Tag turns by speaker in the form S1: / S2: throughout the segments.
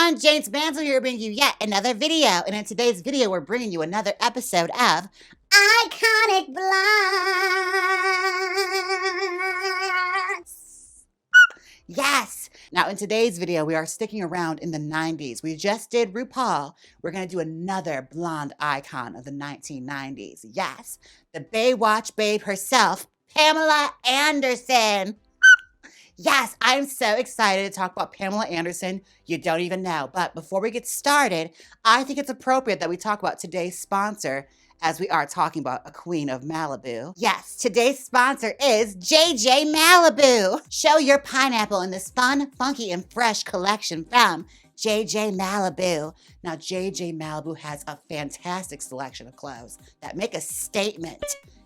S1: everyone, Jaymes Mansfield here bringing you yet another video. And in today's video, we're bringing you another episode of Iconic Blondes. Yes! Now in today's video, we are sticking around in the 90s. We just did RuPaul. We're going to do another blonde icon of the 1990s. Yes, the Baywatch babe herself, Pamela Anderson. Yes, I'm so excited to talk about Pamela Anderson. You don't even know. But before we get started, I think it's appropriate that we talk about today's sponsor, as we are talking about a queen of Malibu. Yes, today's sponsor is JJMALIBU. Show your pineapple in this fun, funky, and fresh collection from JJMALIBU. Now, JJMALIBU has a fantastic selection of clothes that make a statement.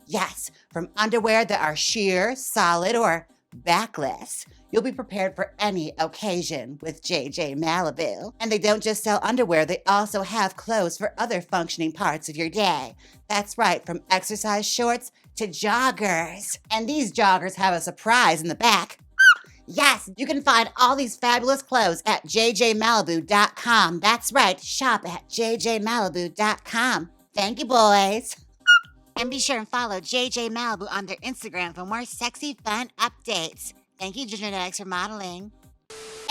S1: Yes, from underwear that are sheer, solid, or backless. You'll be prepared for any occasion with JJMALIBU. And they don't just sell underwear, they also have clothes for other functioning parts of your day. That's right, from exercise shorts to joggers. And these joggers have a surprise in the back. Yes, you can find all these fabulous clothes at JJMALIBU.com. That's right, shop at JJMALIBU.com. Thank you, boys. And be sure and follow JJMALIBU on their Instagram for more sexy, fun updates. Thank you, Genetics, for modeling.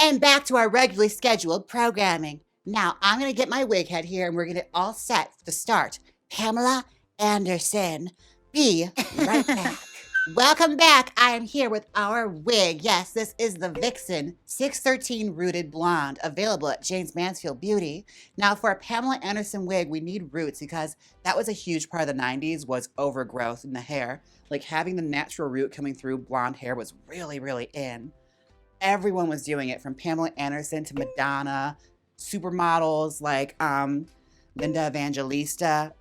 S1: And back to our regularly scheduled programming. Now, I'm going to get my wig head here, and we're going to get all set to start. Pamela Anderson. Be right back. Welcome back. I am here with our wig. Yes, this is the Vixen 613 Rooted Blonde, available at Jaymes Mansfield Beauty. Now, for a Pamela Anderson wig, we need roots because that was a huge part of the 90s, was overgrowth in the hair. Like, having the natural root coming through blonde hair was really, really in. Everyone was doing it, from Pamela Anderson to Madonna, supermodels like Linda Evangelista.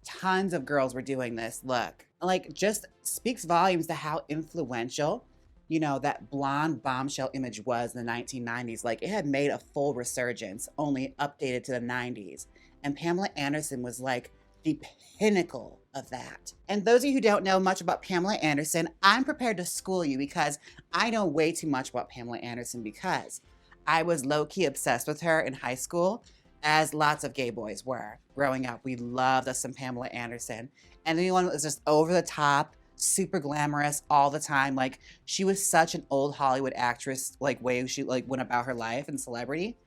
S1: Tons of girls were doing this look. Like, just speaks volumes to how influential, you know, that blonde bombshell image was in the 1990s. Like, it had made a full resurgence, only updated to the 90s. And Pamela Anderson was like the pinnacle of that. And those of you who don't know much about Pamela Anderson, I'm prepared to school you because I know way too much about Pamela Anderson because I was low-key obsessed with her in high school, as lots of gay boys were. Growing up, we loved us some Pamela Anderson. And anyone that was just over the top, super glamorous all the time. Like, she was such an old Hollywood actress, like, way she like went about her life and celebrity.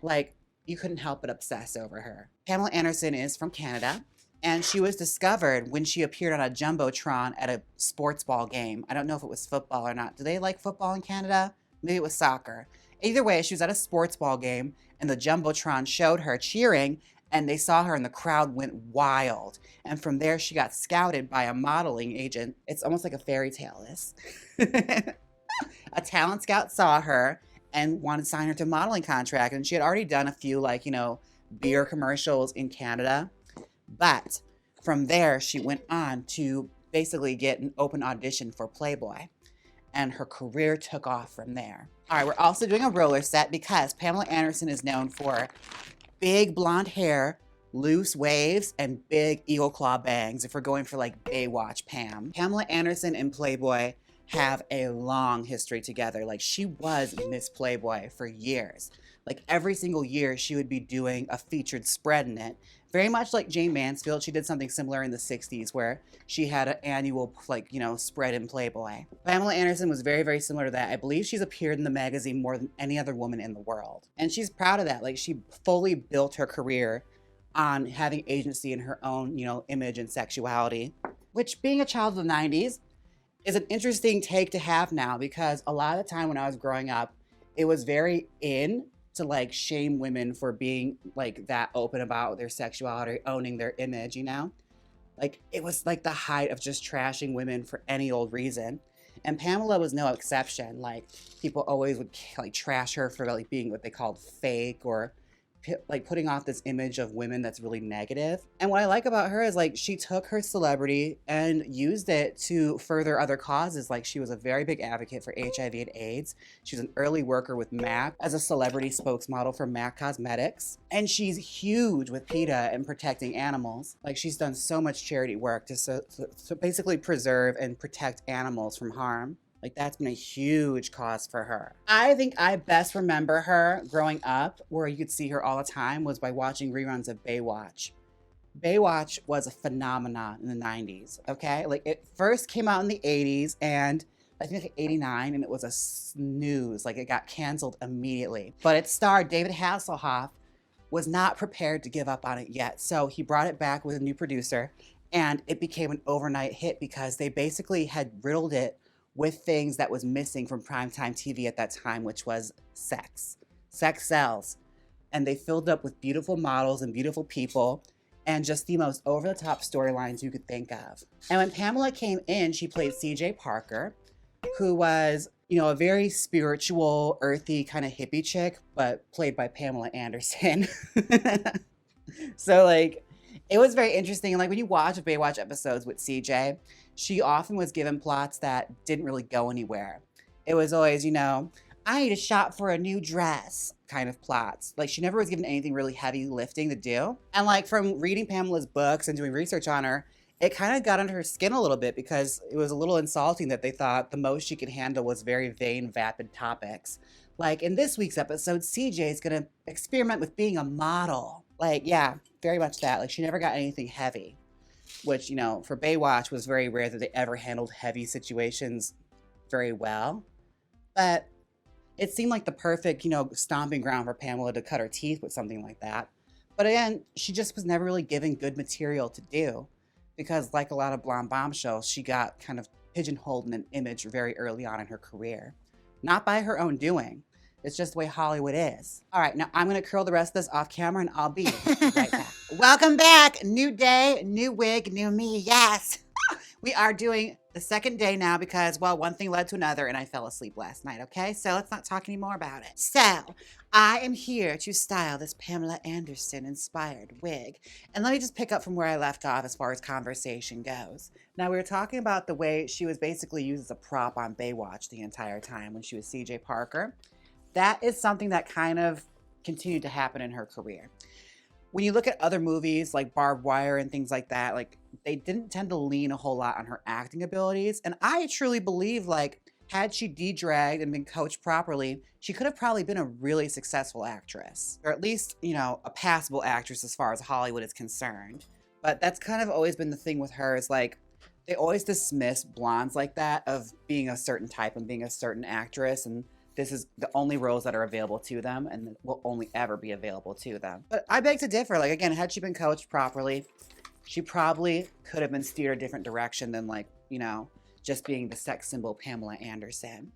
S1: Like, you couldn't help but obsess over her. Pamela Anderson is from Canada, and she was discovered when she appeared on a Jumbotron at a sports ball game. I don't know if it was football or not. Do they like football in Canada? Maybe it was soccer. Either way, she was at a sports ball game, and the Jumbotron showed her cheering, and they saw her, and the crowd went wild. And from there, she got scouted by a modeling agent. It's almost like a fairy tale, this. A talent scout saw her and wanted to sign her to a modeling contract, and she had already done a few, like, you know, beer commercials in Canada. But from there, she went on to basically get an open audition for Playboy, and her career took off from there. All right, we're also doing a roller set because Pamela Anderson is known for big blonde hair, loose waves, and big eagle claw bangs, if we're going for like Baywatch Pam. Pamela Anderson and Playboy have a long history together. Like, she was Miss Playboy for years. Like, every single year she would be doing a featured spread in it. Very much like Jaymes Mansfield, she did something similar in the 60s where she had an annual, like, you know, spread in Playboy. Pamela Anderson was very, very similar to that. I believe she's appeared in the magazine more than any other woman in the world. And she's proud of that. Like, she fully built her career on having agency in her own, you know, image and sexuality, which, being a child of the 90s, is an interesting take to have now, because a lot of the time when I was growing up, it was very in to like shame women for being like that open about their sexuality, owning their image, you know? Like, it was like the height of just trashing women for any old reason. And Pamela was no exception. Like, people always would like trash her for like being what they called fake, or like putting off this image of women that's really negative. And what I like about her is, like, she took her celebrity and used it to further other causes. Like, she was a very big advocate for HIV and AIDS. She was an early worker with MAC as a celebrity spokesmodel for MAC Cosmetics. And she's huge with PETA and protecting animals. Like, she's done so much charity work to basically preserve and protect animals from harm. Like, that's been a huge cause for her. I think I best remember her growing up, where you could see her all the time, was by watching reruns of Baywatch. Baywatch was a phenomenon in the 90s, okay? Like, it first came out in the 80s, and I think like 89, and it was a snooze. Like, it got canceled immediately. But it starred David Hasselhoff, was not prepared to give up on it yet. So he brought it back with a new producer, and it became an overnight hit because they basically had riddled it with things that was missing from primetime TV at that time, which was sex. Sex sells. And they filled up with beautiful models and beautiful people and just the most over-the-top storylines you could think of. And when Pamela came in, she played CJ Parker, who was, you know, a very spiritual, earthy kind of hippie chick, but played by Pamela Anderson. So, like, it was very interesting. And like, when you watch Baywatch episodes with CJ, she often was given plots that didn't really go anywhere. It was always, you know, I need to shop for a new dress kind of plots. Like, she never was given anything really heavy lifting to do. And like, from reading Pamela's books and doing research on her, it kind of got under her skin a little bit because it was a little insulting that they thought the most she could handle was very vain, vapid topics. Like, in this week's episode, CJ is gonna experiment with being a model. Like, yeah, very much that. Like, she never got anything heavy, which, you know, for Baywatch was very rare that they ever handled heavy situations very well. But it seemed like the perfect, you know, stomping ground for Pamela to cut her teeth with something like that. But again, she just was never really given good material to do because, like a lot of blonde bombshells, she got kind of pigeonholed in an image very early on in her career. Not by her own doing. It's just the way Hollywood is. All right, now I'm gonna curl the rest of this off camera and I'll be right back. Welcome back. New day, new wig, new me, yes. We are doing the second day now because, well, one thing led to another and I fell asleep last night, okay? So let's not talk anymore about it. So I am here to style this Pamela Anderson inspired wig. And let me just pick up from where I left off as far as conversation goes. Now, we were talking about the way she was basically used as a prop on Baywatch the entire time when she was CJ Parker. That is something that kind of continued to happen in her career. When you look at other movies like Barbed Wire and things like that, like, they didn't tend to lean a whole lot on her acting abilities. And I truly believe, like, had she de-dragged and been coached properly, she could have probably been a really successful actress, or at least, you know, a passable actress as far as Hollywood is concerned. But that's kind of always been the thing with her, is like, they always dismiss blondes like that of being a certain type and being a certain actress, and this is the only roles that are available to them and will only ever be available to them. But I beg to differ. Like, again, had she been coached properly, she probably could have been steered a different direction than, like, you know, just being the sex symbol Pamela Anderson.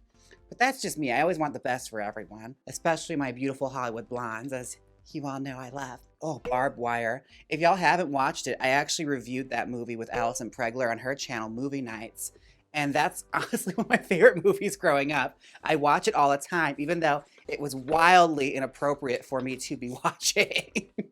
S1: But that's just me. I always want the best for everyone, especially my beautiful Hollywood blondes, as you all know I love. Oh, Barbed Wire. If y'all haven't watched it, I actually reviewed that movie with Allison Pregler on her channel, Movie Nights. And that's honestly one of my favorite movies growing up. I watch it all the time, even though it was wildly inappropriate for me to be watching.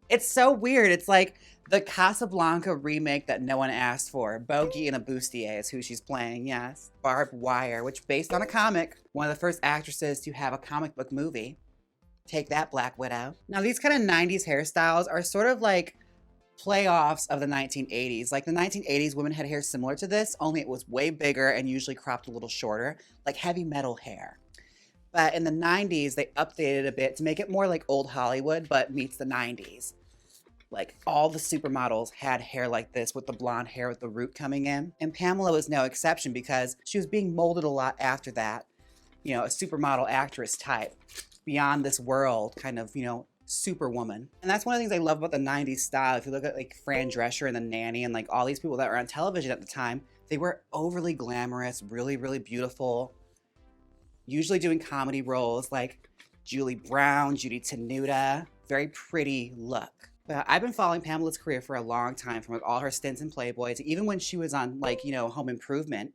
S1: It's so weird. It's like the Casablanca remake that no one asked for. Bogey and a Bustier is who she's playing, yes. Barbed Wire, which based on a comic, one of the first actresses to have a comic book movie. Take that, Black Widow. Now, these kind of 90s hairstyles are sort of like playoffs of the 1980s. Like, the 1980s, women had hair similar to this, only it was way bigger and usually cropped a little shorter, like heavy metal hair. But in the 90s, they updated a bit to make it more like old Hollywood, but meets the 90s. Like, all the supermodels had hair like this with the blonde hair with the root coming in. And Pamela was no exception because she was being molded a lot after that. You know, a supermodel actress type, beyond this world kind of, you know, superwoman. And that's one of the things I love about the 90s style. If you look at like Fran Drescher and The Nanny and like all these people that were on television at the time, they were overly glamorous, really, really beautiful, usually doing comedy roles like Julie Brown, Judy Tenuta, very pretty look. But I've been following Pamela's career for a long time, from like all her stints in Playboy to even when she was on, like, you know, Home Improvement.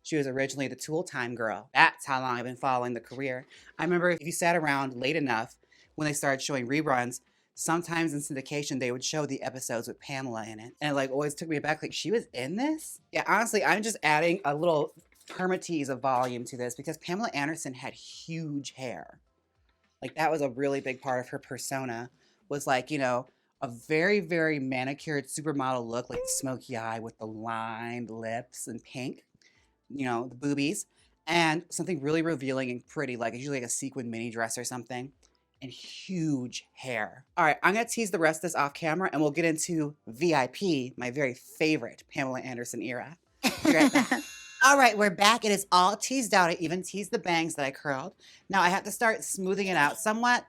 S1: She was originally the Tool Time girl. That's how long I've been following the career. I remember if you sat around late enough when they started showing reruns, sometimes in syndication, they would show the episodes with Pamela in it. And it like always took me back, like, she was in this? Yeah, honestly, I'm just adding a little permatease of volume to this because Pamela Anderson had huge hair. Like, that was a really big part of her persona, was like, you know, a very, very manicured supermodel look, like the smoky eye with the lined lips and pink, you know, the boobies. and something really revealing and pretty, like usually like a sequin mini dress or something, and huge hair. All right, I'm gonna tease the rest of this off camera and we'll get into VIP, my very favorite Pamela Anderson era. Be right back. All right, we're back. It is all teased out. I even teased the bangs that I curled. Now I have to start smoothing it out somewhat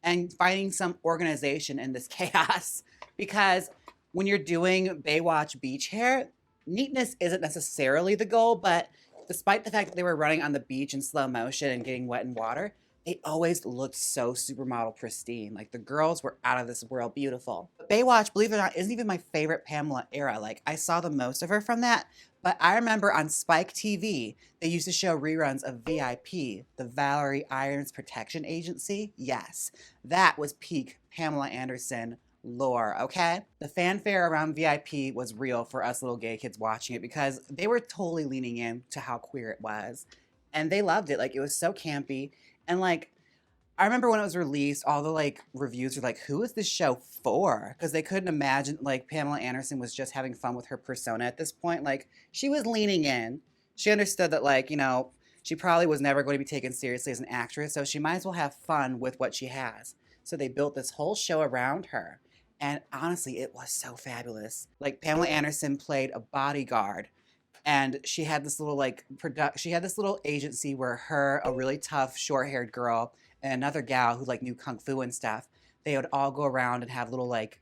S1: and finding some organization in this chaos because when you're doing Baywatch beach hair, neatness isn't necessarily the goal, but despite the fact that they were running on the beach in slow motion and getting wet in water, they always looked so supermodel pristine. Like the girls were out of this world beautiful. But Baywatch, believe it or not, isn't even my favorite Pamela era. Like I saw the most of her from that, but I remember on Spike TV, they used to show reruns of VIP, the Valerie Irons Protection Agency. Yes, that was peak Pamela Anderson lore, okay? The fanfare around VIP was real for us little gay kids watching it because they were totally leaning in to how queer it was. And they loved it. Like it was so campy. And like I remember when it was released, all the like reviews were like, who is this show for? Because they couldn't imagine like Pamela Anderson was just having fun with her persona at this point. Like she was leaning in. She understood that like, you know, she probably was never going to be taken seriously as an actress. So she might as well have fun with what she has. So they built this whole show around her. And honestly, it was so fabulous. Like Pamela Anderson played a bodyguard and she had this little like she had this little agency where her, a really tough short-haired girl, and another gal who like knew kung fu and stuff, they would all go around and have little like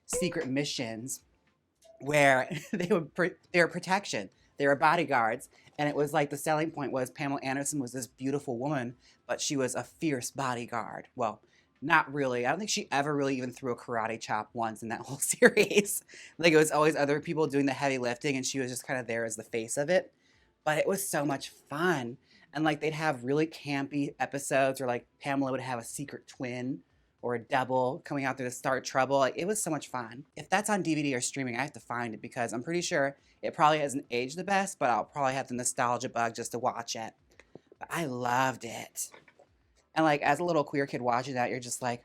S1: secret missions where they were protection. They were bodyguards. And it was like the selling point was Pamela Anderson was this beautiful woman, but she was a fierce bodyguard. Well, not really. I don't think she ever really even threw a karate chop once in that whole series. Like it was always other people doing the heavy lifting and she was just kind of there as the face of it. But it was so much fun. And like they'd have really campy episodes or like Pamela would have a secret twin or a double coming out there to start trouble. Like it was so much fun. If that's on DVD or streaming, I have to find it because I'm pretty sure it probably hasn't aged the best, but I'll probably have the nostalgia bug just to watch it. But I loved it. And like as a little queer kid watching that, you're just like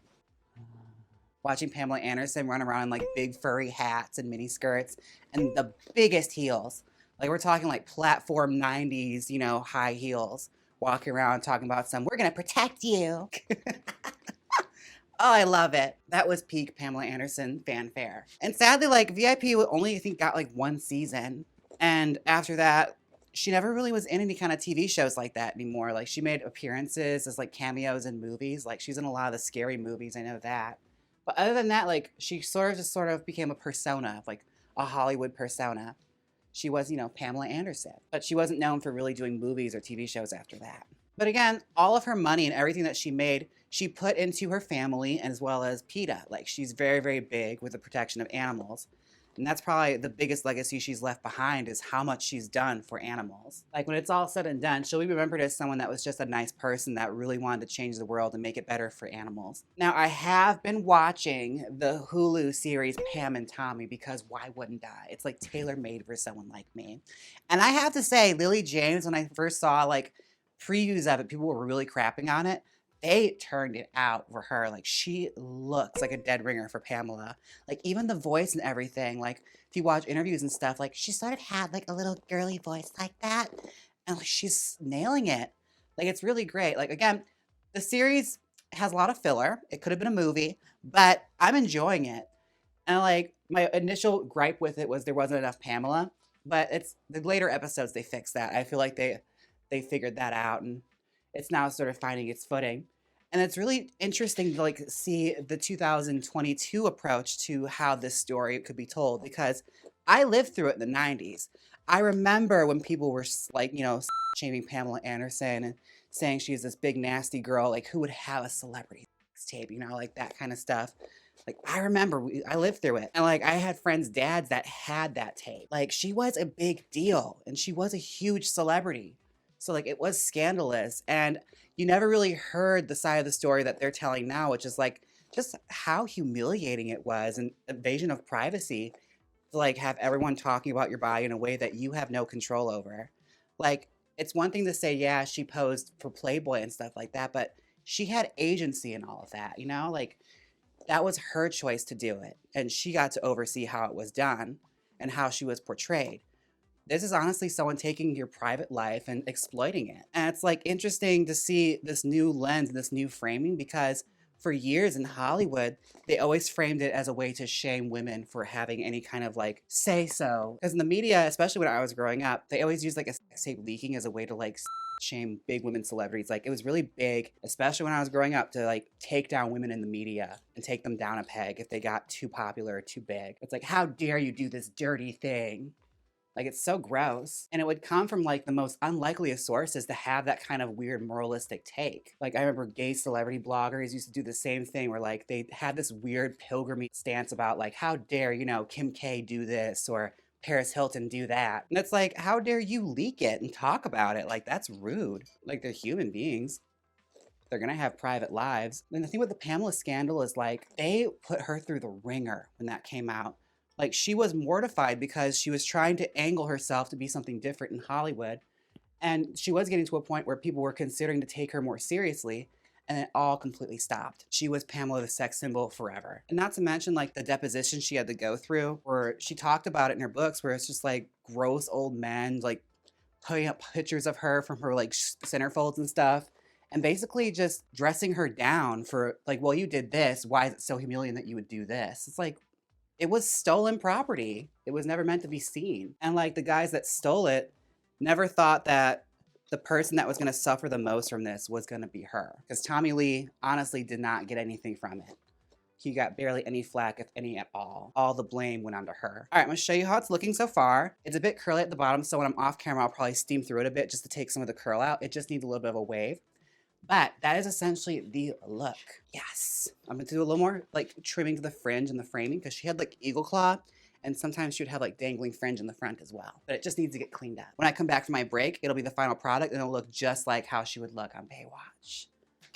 S1: watching Pamela Anderson run around in like big furry hats and mini skirts and the biggest heels. Like we're talking like platform 90s, you know, high heels, walking around talking about we're gonna protect you. Oh, I love it. That was peak Pamela Anderson fanfare. And sadly, like VIP only, I think, got like one season. And after that, she never really was in any kind of TV shows like that anymore. Like she made appearances as like cameos in movies. Like she's in a lot of the scary movies. I know that. But other than that, like she sort of became a persona, like a Hollywood persona. She was, you know, Pamela Anderson, but she wasn't known for really doing movies or TV shows after that. But again, all of her money and everything that she made, she put into her family as well as PETA. Like she's very, very big with the protection of animals. And that's probably the biggest legacy she's left behind is how much she's done for animals. Like when it's all said and done, she'll be remembered as someone that was just a nice person that really wanted to change the world and make it better for animals. Now, I have been watching the Hulu series Pam and Tommy because why wouldn't I? It's like tailor-made for someone like me. And I have to say, Lily Jaymes, when I first saw like previews of it, people were really crapping on it. They turned it out for her. Like she looks like a dead ringer for Pamela. Like even the voice and everything. Like if you watch interviews and stuff, like she sort of had like a little girly voice like that. And like she's nailing it. Like it's really great. Like again, the series has a lot of filler. It could have been a movie, but I'm enjoying it. And like my initial gripe with it was there wasn't enough Pamela. But it's the later episodes they fixed that. I feel like they figured that out and it's now sort of finding its footing. And it's really interesting to like see the 2022 approach to how this story could be told because I lived through it in the 90s. I remember when people were like, you know, shaming Pamela Anderson and saying she's this big nasty girl, like who would have a celebrity tape, you know, like that kind of stuff. Like I remember I lived through it and like I had friends' dads that had that tape. Like she was a big deal and she was a huge celebrity. So like it was scandalous and you never really heard the side of the story that they're telling now, which is like just how humiliating it was and invasion of privacy to like have everyone talking about your body in a way that you have no control over. Like it's one thing to say, yeah, she posed for Playboy and stuff like that, but she had agency in all of that, you know, like that was her choice to do it. And she got to oversee how it was done and how she was portrayed. This is honestly someone taking your private life and exploiting it. And it's like interesting to see this new lens, this new framing, because for years in Hollywood, they always framed it as a way to shame women for having any kind of like say so. Because in the media, especially when I was growing up, they always used like a sex tape leaking as a way to like shame big women celebrities. Like it was really big, especially when I was growing up, to like take down women in the media and take them down a peg if they got too popular or too big. It's like, how dare you do this dirty thing? Like, it's so gross. And it would come from like the most unlikely of sources to have that kind of weird moralistic take. Like, I remember gay celebrity bloggers used to do the same thing where like they had this weird pilgrimage stance about like, how dare, you know, Kim K do this or Paris Hilton do that. And it's like, how dare you leak it and talk about it? Like, that's rude. Like, they're human beings. They're gonna have private lives. And the thing with the Pamela scandal is like, they put her through the ringer when that came out. Like, she was mortified because she was trying to angle herself to be something different in Hollywood. And she was getting to a point where people were considering to take her more seriously, and it all completely stopped. She was Pamela the sex symbol forever. And not to mention like the deposition she had to go through, where she talked about it in her books, where it's just like gross old men like putting up pictures of her from her like centerfolds and stuff, and basically just dressing her down for like, well, you did this, why is it so humiliating that you would do this? It's like, it was stolen property. It was never meant to be seen. And like the guys that stole it never thought that the person that was going to suffer the most from this was going to be her. Because Tommy Lee honestly did not get anything from it. He got barely any flack, if any at all. All the blame went onto her. All right, I'm going to show you how it's looking so far. It's a bit curly at the bottom, so when I'm off camera, I'll probably steam through it a bit just to take some of the curl out. It just needs a little bit of a wave. But that is essentially the look. Yes. I'm going to do a little more like trimming to the fringe and the framing, because she had like eagle claw, and sometimes she would have like dangling fringe in the front as well. But it just needs to get cleaned up. When I come back from my break, it'll be the final product, and it'll look just like how she would look on Baywatch.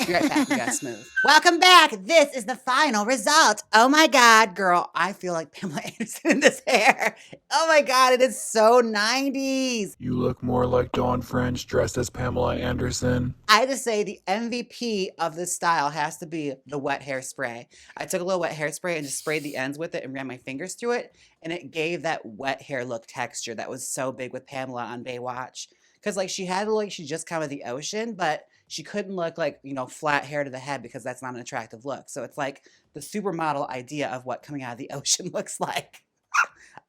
S1: Be right back, you guys smooth. Welcome back. This is the final result. Oh my God, girl. I feel like Pamela Anderson in this hair. Oh my God, it is so 90s.
S2: You look more like Dawn French dressed as Pamela Anderson.
S1: I had to say the MVP of this style has to be the wet hairspray. I took a little wet hairspray and just sprayed the ends with it and ran my fingers through it, and it gave that wet hair look texture that was so big with Pamela on Baywatch. Because like she had like she just come out of the ocean, but she couldn't look like, you know, flat hair to the head, because that's not an attractive look. So it's like the supermodel idea of what coming out of the ocean looks like.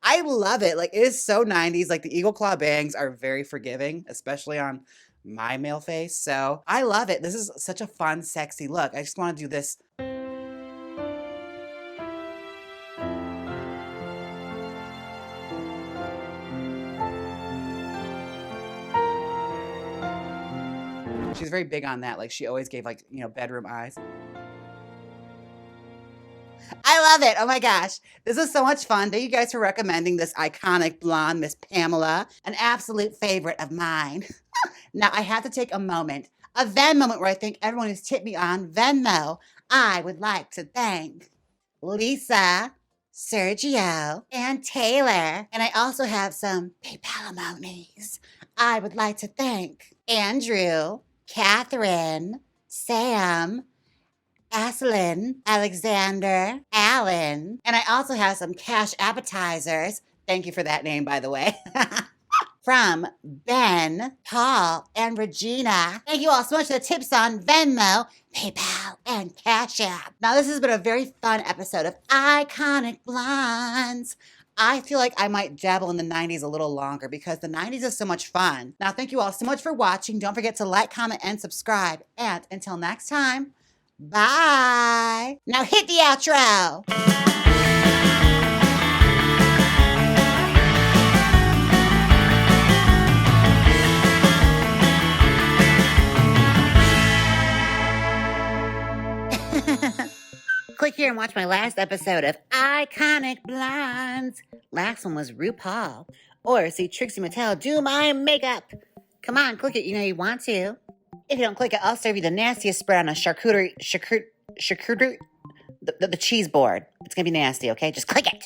S1: I love it. Like, it is so 90s. Like, the eagle claw bangs are very forgiving, especially on my male face. So I love it. This is such a fun, sexy look. I just want to do this. She's very big on that. Like, she always gave like, you know, bedroom eyes. I love it. Oh my gosh. This is so much fun. Thank you guys for recommending this iconic blonde Miss Pamela, an absolute favorite of mine. Now I have to take a moment, a Venmo moment, where I thank everyone who's tipped me on Venmo. I would like to thank Lisa, Sergio, and Taylor. And I also have some PayPal monies. I would like to thank Andrew, Catherine, Sam, Aslyn, Alexander, Alan, and I also have some cash appetizers. Thank you for that name, by the way. From Ben, Paul, and Regina. Thank you all so much for the tips on Venmo, PayPal, and Cash App. Now, this has been a very fun episode of Iconic Blondes. I feel like I might dabble in the 90s a little longer, because the 90s is so much fun. Now, thank you all so much for watching. Don't forget to like, comment, and subscribe. And until next time, bye. Now hit the outro. Click here and watch my last episode of Iconic Blondes. Last one was RuPaul. Or see Trixie Mattel do my makeup. Come on, click it. You know you want to. If you don't click it, I'll serve you the nastiest spread on a charcuterie, the cheese board. It's gonna be nasty, okay? Just click it.